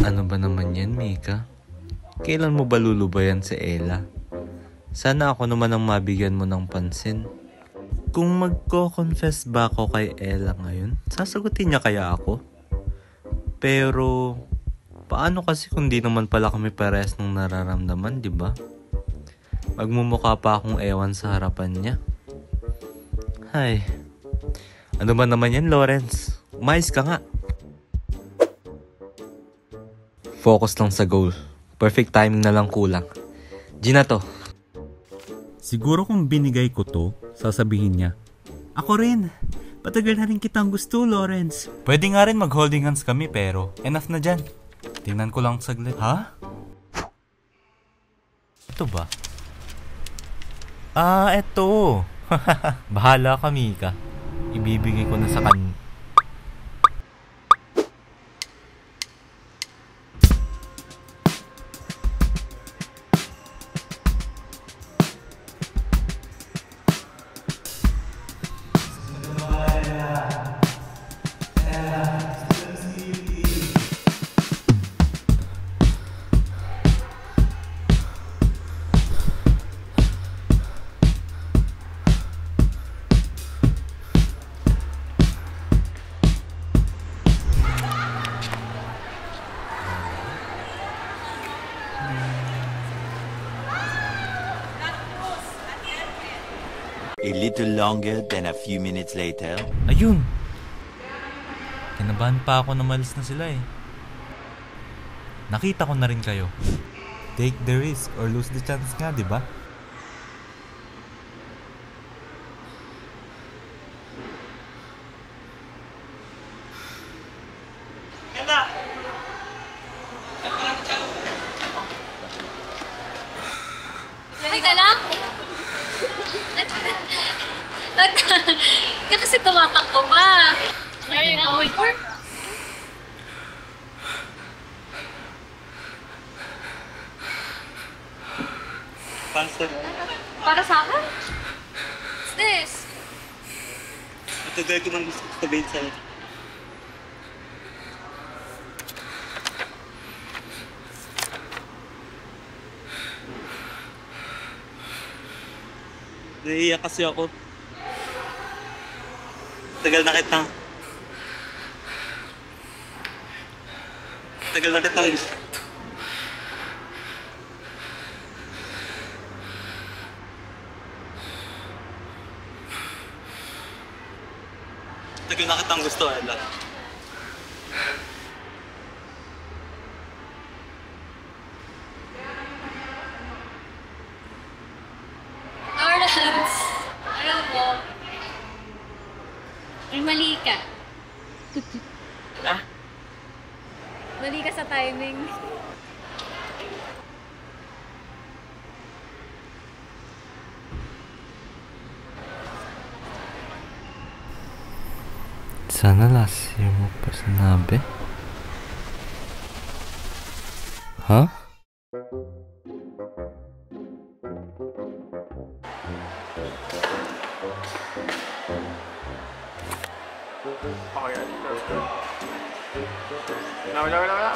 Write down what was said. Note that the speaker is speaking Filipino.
Ano ba naman yan, Mika? Kailan mo ba lulubayan si Ella? Sana ako naman ang mabigyan mo ng pansin. Kung magko-confess ba ako kay Ella ngayon, sasagutin niya kaya ako? Pero, paano kasi kung di naman pala kami parehas ng nararamdaman, di ba? Magmumukha pa akong ewan sa harapan niya. Ay, ano ba naman yan, Lawrence? Umayos ka nga. Focus lang sa goal. Perfect timing na lang kulang. Gina to. Siguro kung binigay ko to, sasabihin niya, "Ako rin. Patagal na rin kitang gusto, Lawrence." Pwede nga rin mag-holding hands kami pero enough na dyan. Tingnan ko lang saglit. Ha? Ito ba? Eto. Bahala ka, Mika. Ibibigay ko na sa kanya. A little longer than a few minutes later. Ayun! Kinabahan pa ako na malis na sila eh. Nakita ko na rin kayo. Take the risk or lose the chance nga, di ba? Teka lang. Kasi tumatakbo ba? Where are you going for? Para sa akin? What's this? Matagal ko nang gusto sabihin sa'yo. Naiiyak kasi ako. Tagal na kitang gusto. Tagal na kitang gusto, Ella. Lawrence, alam mo, may mali ka. Mali ka sa timing. Sana last year mo pa sinabi. Ha? Wala.